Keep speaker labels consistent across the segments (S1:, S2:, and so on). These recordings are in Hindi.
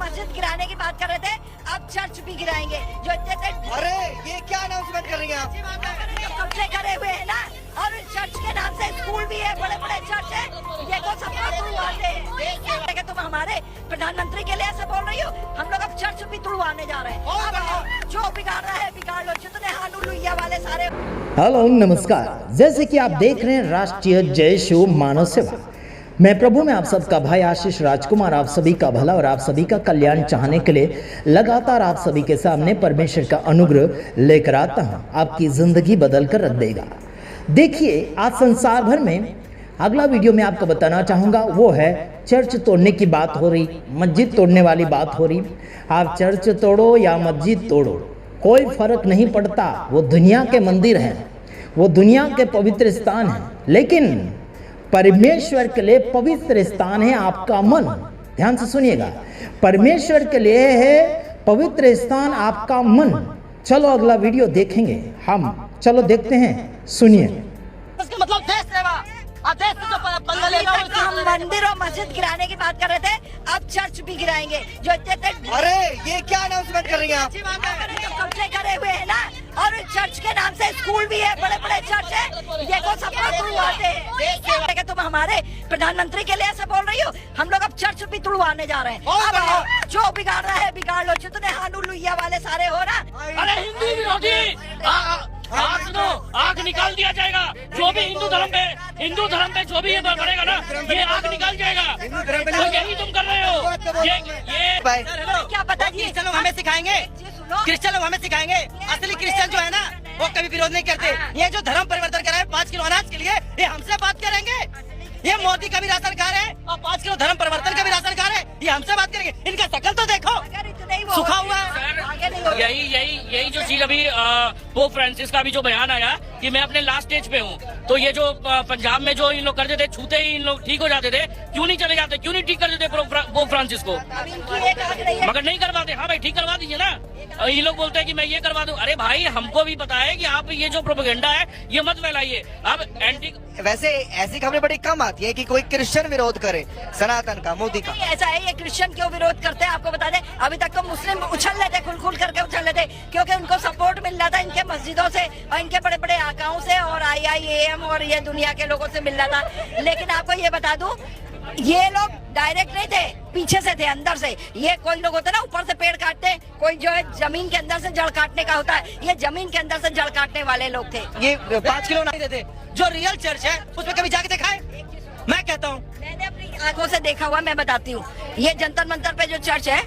S1: मस्जिद गिराने की बात कर रहे थे, अब चर्च भी गिराएंगे। जो इतने
S2: अरे ये क्या अनाउंसमेंट कर रही हैं आप?
S1: कब्जे करे हुए है ना, और इस चर्च के नाम से स्कूल भी है, बड़े बड़े चर्च है, देखो सबको तुड़वाते हैं। तुम हमारे प्रधानमंत्री के लिए ऐसे बोल रही हो, हम लोग अब चर्च भी तुड़वाने जा रहे हैं। अब जो बिगाड़ रहा है बिगाड़ लो, जितने हालेलुया वाले सारे।
S3: हेलो नमस्कार, जैसे कि आप देख रहे हैं राष्ट्रीय जय शिव मानव सेवा। मैं प्रभु में आप सबका भाई आशीष राजकुमार आप सभी का भला और आप सभी का कल्याण चाहने के लिए लगातार आप सभी के सामने परमेश्वर का अनुग्रह लेकर आता हूं। आपकी जिंदगी बदल कर रख देगा। देखिए, आज संसार भर में अगला वीडियो में आपको बताना चाहूँगा वो है चर्च तोड़ने की बात हो रही, मस्जिद तोड़ने वाली बात हो रही। आप चर्च तोड़ो या मस्जिद तोड़ो, कोई फर्क नहीं पड़ता। वो दुनिया के मंदिर हैं, वो दुनिया के पवित्र स्थान हैं, लेकिन परमेश्वर के लिए पवित्र स्थान है आपका मन। ध्यान से सुनिएगा, परमेश्वर के लिए है पवित्र स्थान आपका मन। चलो अगला वीडियो देखेंगे हम, चलो देखते हैं, सुनिए।
S2: इसका मतलब देश सेवा, देश से जो पंगा लेना हो।
S1: हम मंदिर और मस्जिद गिराने की बात कर रहे थे, अब चर्च भी गिराएंगे। जो इतने
S2: अरे ये क्या अनाउंसमेंट कर रही हैं आप?
S1: कब्जे करे हुए है ना, और इस चर्च के नाम से स्कूल भी है, बड़े बड़े चर्च है, देखो सबको तुड़वाते हैं। तुम हमारे प्रधानमंत्री के लिए ऐसे बोल रही हो, हम लोग अब चर्च भी तुड़वाने जा रहे हैं। अब जो बिगाड़ रहा है बिगाड़ लो, जितने हालेलुया वाले सारे हो ना।
S4: अरे हिंदू विरोधी आग निकाल दिया जाएगा। जो भी हिंदू धर्म पे जो भी ये करेगा ना, ये आग निकाल जाएगा। तो यही तुम कर रहे हो। ये
S1: क्या पता जी,
S2: क्रिश्चियन लोग हमें सिखाएंगे, क्रिश्चियन लोग हमें सिखाएंगे। असली क्रिश्चियन जो है ना, वो कभी विरोध नहीं करते। ये जो धर्म परिवर्तन कर रहे हैं 5 किलो अनाज के लिए, ये हमसे बात करेंगे। ये मोदी का भी राशन कार्ड है और 5 किलो धर्म परिवर्तन का भी राशन कार्ड है, ये हमसे बात करेंगे। इनका शकल तो देखो, सुखा हुआ है।
S4: यही जो चीज अभी पोप फ्रांसिस का भी जो बयान आया कि मैं अपने लास्ट स्टेज पे हूँ, तो ये जो पंजाब में जो इन लोग करते थे, छूते ही इन लोग ठीक हो जाते थे, क्यों नहीं चले जाते, क्यों नहीं ठीक कर देते पोप फ्रांसिस को? मगर नहीं करवाते। हाँ भाई, ठीक करवा दीजिए ना। ये लोग बोलते हैं कि मैं ये करवा दूं। अरे भाई, हमको भी पता है कि आप ये जो प्रोपेगेंडा है ये मत फैलाइए। अब एंटी
S2: वैसे ऐसी खबरें बड़ी कम आती है कि कोई क्रिश्चियन विरोध करे सनातन का, मोदी का।
S1: ऐसा है, ये क्रिश्चियन क्यों विरोध करते हैं आपको बता दें। अभी तक तो मुस्लिम उछल लेते, खुल करके उछल लेते, क्योंकि उनको सपोर्ट मिल रहा था इनके मस्जिदों से और इनके बड़े बड़े आकाओं से और IIAM और ये दुनिया के लोगों से मिल रहा था। लेकिन आपको ये बता दूं, ये लोग डायरेक्ट नहीं थे, पीछे से थे, अंदर से। ये कोई लोग होते ना ऊपर से पेड़ काटते, कोई जो है जमीन के अंदर से जड़ काटने का होता है, ये जमीन के अंदर से जड़ काटने वाले लोग थे।
S2: ये 5 किलो नहीं देते। जो रियल चर्च है उसमें कभी जाके दिखाए। मैं कहता हूँ,
S1: मैंने अपनी आंखों से देखा हुआ, मैं बताती हूँ। ये जंतर मंतर पे जो चर्च है,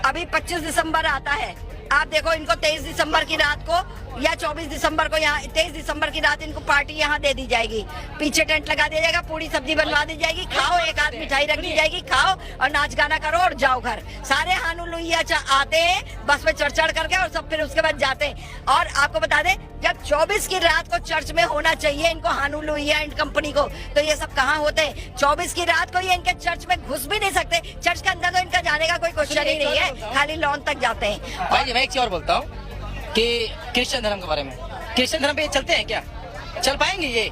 S1: अभी 25 दिसंबर आता है। आप देखो, इनको 23 दिसंबर की रात को या 24 दिसंबर को, यहाँ 23 दिसंबर की रात इनको पार्टी यहाँ दे दी जाएगी। पीछे टेंट लगा दिया जाएगा, पूरी सब्जी बनवा दी जाएगी, खाओ, एक आध मिठाई रख दी जाएगी, खाओ और नाच गाना करो और जाओ घर। सारे हालेलुया आते हैं बस में चढ़ करके, और सब फिर उसके बाद जाते हैं। और आपको बता दें, जब 24 की रात को चर्च में होना चाहिए इनको, हालेलुया एंड कंपनी को, तो ये सब कहाँ होते हैं? 24 की रात को ये इनके चर्च में घुस भी नहीं सकते। चर्च के अंदर तो इनका जाने का कोई क्वेश्चन ही नहीं है, खाली लॉन तक जाते हैं।
S5: भाई मैं एक चीज और बोलता हूँ कि क्रिश्चियन धर्म के बारे में, क्रिश्चियन धर्म पे ये चलते हैं क्या? चल पाएंगे? ये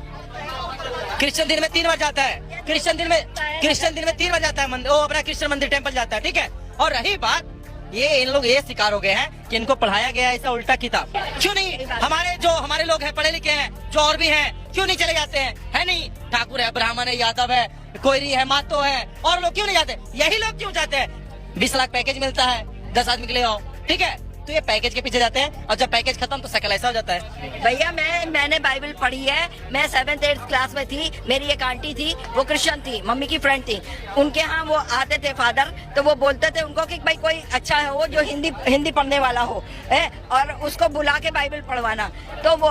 S5: क्रिश्चियन दिन में 3 बार जाता है, क्रिश्चियन दिन में 3 बार जाता है, वो अपना क्रिश्चियन मंदिर टेम्पल जाता है, ठीक है। और रही बात, ये इन लोग ये शिकार हो गए हैं कि इनको पढ़ाया गया ऐसा उल्टा किताब। क्यों नहीं हमारे लोग हैं, पढ़े लिखे हैं, जो और भी हैं, क्यों नहीं चले जाते हैं? है नहीं, ठाकुर है, ब्राह्मण है, यादव है, कोयरी है, मातो है, और लोग क्यों नहीं जाते? यही लोग क्यों जाते हैं? 20 लाख पैकेज मिलता है, 10 आदमी के लिए आओ, ठीक है, तो ये पैकेज के पीछे जाते हैं, और जब पैकेज खत्म तो शकल ऐसा हो जाता है।
S1: भैया, मैंने बाइबल पढ़ी है। मैं 7th 8th क्लास में थी, मेरी एक आंटी थी, वो क्रिश्चियन थी, मम्मी की फ्रेंड थी। उनके यहाँ वो आते थे फादर, तो वो बोलते थे उनको कि भाई कोई अच्छा है वो जो हिंदी पढ़ने वाला हो, और उसको बुला के बाइबल पढ़वाना। तो वो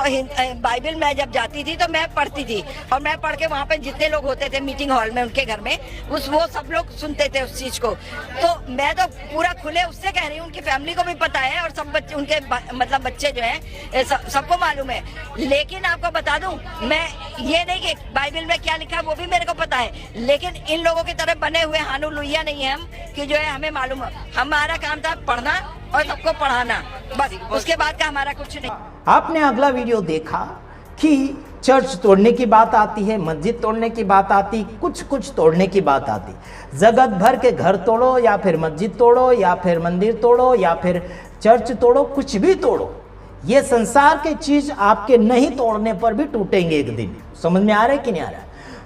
S1: बाइबल मैं जब जाती थी तो मैं पढ़ती थी, और मैं पढ़ के वहाँ पे जितने लोग होते थे मीटिंग हॉल में उनके घर में, वो सब लोग सुनते थे उस चीज को। तो मैं तो पूरा खुले उससे कह रही हूँ, उनकी फैमिली को भी पता है और सब बच्चे, उनके मतलब बच्चे जो हैं सबको मालूम है। लेकिन आपको बता दूं, मैं ये नहीं कि बाइबल में क्या लिखा है वो भी मेरे को पता है, लेकिन इन लोगों की तरह बने हुए हालेलुया नहीं है हम कि जो है हमें मालूम है। हमारा काम था पढ़ना और सबको पढ़ाना, बस। उसके बाद का हमारा कुछ नहीं।
S3: आपने अगला वीडियो देखा कि चर्च तोड़ने की बात आती है, मस्जिद तोड़ने की बात आती, कुछ कुछ तोड़ने की बात आती। जगत भर के घर तोड़ो या फिर मस्जिद तोड़ो या फिर मंदिर तोड़ो या फिर चर्च तोड़ो, कुछ भी तोड़ो, ये संसार के चीज आपके नहीं तोड़ने पर भी टूटेंगे एक दिन। समझ में आ रहा है कि नहीं आ रहा है?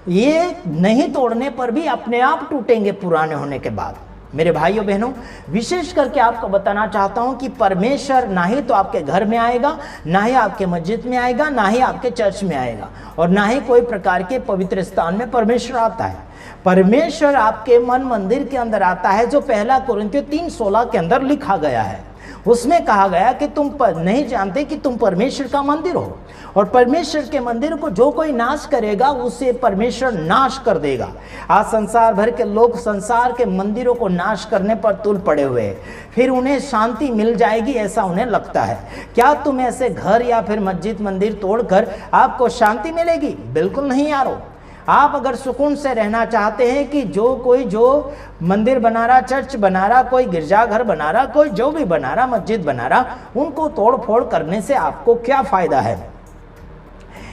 S3: ये नहीं तोड़ने पर भी अपने आप टूटेंगे पुराने होने के बाद। मेरे भाइयों बहनों, विशेष करके आपको बताना चाहता हूं कि परमेश्वर ना ही तो आपके घर में आएगा, ना ही आपके मस्जिद में आएगा, ना ही आपके चर्च में आएगा, और ना ही कोई प्रकार के पवित्र स्थान में परमेश्वर आता है। परमेश्वर आपके मन मंदिर के अंदर आता है, जो पहला कुरिन्थियों 3:16 के अंदर लिखा गया है। उसमें कहा गया कि तुम नहीं जानते कि तुम परमेश्वर का मंदिर हो, और परमेश्वर के मंदिर को जो कोई नाश करेगा उसे परमेश्वर नाश कर देगा। आज संसार भर के लोग संसार के मंदिरों को नाश करने पर तुल पड़े हुए हैं, फिर उन्हें शांति मिल जाएगी ऐसा उन्हें लगता है। क्या तुम ऐसे घर या फिर मस्जिद मंदिर तोड़कर आपको शांति मिलेगी? बिल्कुल नहीं यारो। आप अगर सुकून से रहना चाहते हैं कि जो मंदिर बना रहा, चर्च बना रहा, कोई गिरजाघर बना रहा, कोई जो भी बना रहा, मस्जिद बना रहा, उनको तोड़ फोड़ करने से आपको क्या फायदा है?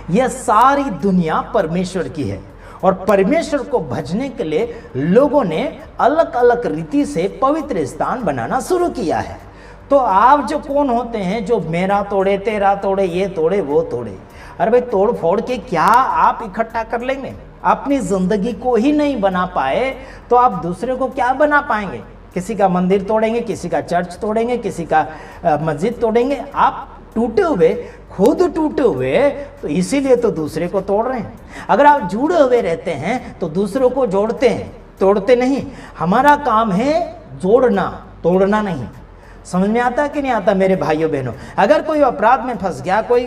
S3: यह सारी दुनिया परमेश्वर की है, और परमेश्वर को भजने के लिए लोगों ने अलग अलग रीति से पवित्र स्थान बनाना शुरू किया है। तो आप जो कौन होते हैं जो मेरा तोड़े, तेरा तोड़े, ये तोड़े, वो तोड़े? अरे भाई, तोड़ फोड़ के क्या आप इकट्ठा कर लेंगे? अपनी जिंदगी को ही नहीं बना पाए तो आप दूसरे को क्या बना पाएंगे? किसी का मंदिर तोड़ेंगे, किसी का चर्च तोड़ेंगे, किसी का मस्जिद तोड़ेंगे। आप टूटे हुए, खुद टूटे हुए, तो इसीलिए तो दूसरे को तोड़ रहे हैं। अगर आप जुड़े हुए रहते हैं तो दूसरों को जोड़ते हैं, तोड़ते नहीं। हमारा काम है जोड़ना, तोड़ना नहीं। समझ में आता कि नहीं आता मेरे भाइयों बहनों? अगर कोई अपराध में फंस गया, कोई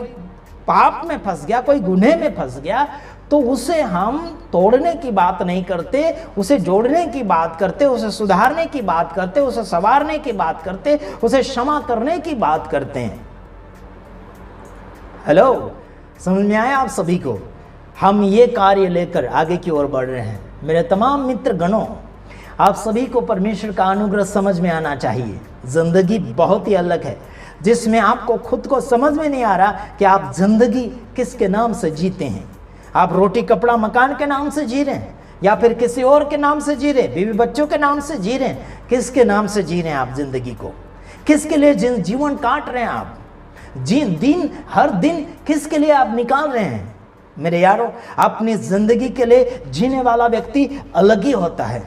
S3: पाप में फंस गया, कोई गुनाह में फंस गया, तो उसे हम तोड़ने की बात नहीं करते, उसे जोड़ने की बात करते, उसे सुधारने की बात करते, उसे संवारने की बात करते, उसे क्षमा करने की बात करते हैं। हेलो, समझ में आया आप सभी को? हम ये कार्य लेकर आगे की ओर बढ़ रहे हैं। मेरे तमाम मित्र गणों, आप सभी को परमेश्वर का अनुग्रह समझ में आना चाहिए। जिंदगी बहुत ही अलग है, जिसमें आपको खुद को समझ में नहीं आ रहा कि आप जिंदगी किसके नाम से जीते हैं। आप रोटी कपड़ा मकान के नाम से जी रहे हैं, या फिर किसी और के नाम से जी रहे हैं, बीवी बच्चों के नाम से जी रहे हैं। किसके नाम से जी रहे हैं आप जिंदगी को? किसके लिए जीवन काट रहे हैं आप? दिन हर दिन किसके लिए आप निकाल रहे हैं? मेरे यारों, अपनी जिंदगी के लिए जीने वाला व्यक्ति अलग ही होता है।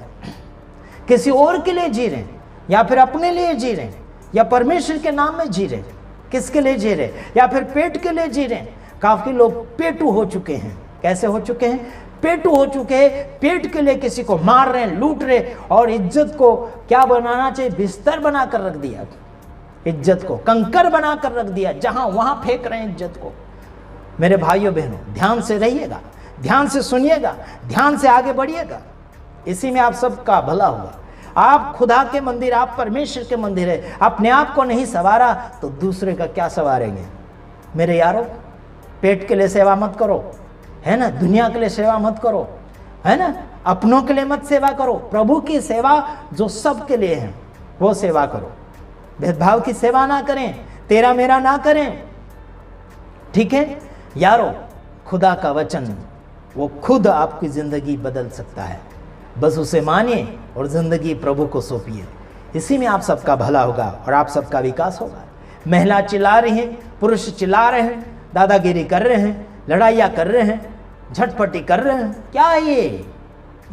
S3: किसी और के लिए जी रहे हैं, या फिर अपने लिए जी रहे हैं, या परमेश्वर के नाम में जी रहे हैं। किसके लिए जी रहे हैं? या फिर पेट के लिए जी रहे हैं। काफी लोग पेटू हो चुके हैं। कैसे हो चुके हैं? पेटू हो चुके हैं। पेट के लिए किसी को मार रहे हैं, लूट रहे, और इज्जत को क्या बनाना चाहिए? बिस्तर बनाकर रख दिया, इज्जत को कंकर बनाकर रख दिया, जहां वहां फेंक रहे हैं इज्जत को। मेरे भाइयों बहनों, ध्यान से रहिएगा, ध्यान से सुनिएगा, ध्यान से आगे बढ़िएगा। इसी में आप सबका भला होगा। आप खुदा के मंदिर, आप परमेश्वर के मंदिर है। अपने आप को नहीं संवारा तो दूसरे का क्या संवारेंगे? मेरे यारों, पेट के लिए सेवा मत करो, है ना? दुनिया के लिए सेवा मत करो, है ना? अपनों के लिए मत सेवा करो। प्रभु की सेवा जो सबके लिए है वो सेवा करो। भेदभाव की सेवा ना करें, तेरा मेरा ना करें, ठीक है यारो? खुदा का वचन वो खुद आपकी जिंदगी बदल सकता है। बस उसे मानिए और जिंदगी प्रभु को सौंपिए। इसी में आप सबका भला होगा और आप सबका विकास होगा। महिला चिल्ला रही हैं, पुरुष चिल्ला रहे हैं, दादागिरी कर रहे हैं, लड़ाइयाँ कर रहे हैं, झटपटी कर रहे हैं। क्या है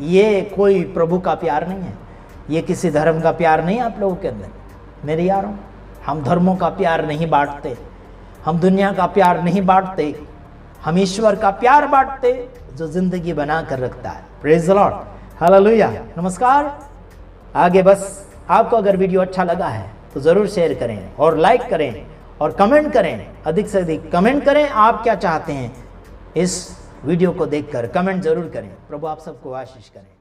S3: ये कोई प्रभु का प्यार नहीं है, ये किसी धर्म का प्यार नहीं है आप लोगों के अंदर। मेरे यारों, हम धर्मों का प्यार नहीं बांटते, हम दुनिया का प्यार नहीं बांटते, हम ईश्वर का प्यार बांटते जो जिंदगी बना कर रखता है। Praise the Lord, hallelujah. नमस्कार। आगे बस आपको अगर वीडियो अच्छा लगा है तो ज़रूर शेयर करें और लाइक करें और कमेंट करें, अधिक से अधिक कमेंट करें। आप क्या चाहते हैं इस वीडियो को देखकर कमेंट जरूर करें। प्रभु आप सबको आशीष करें।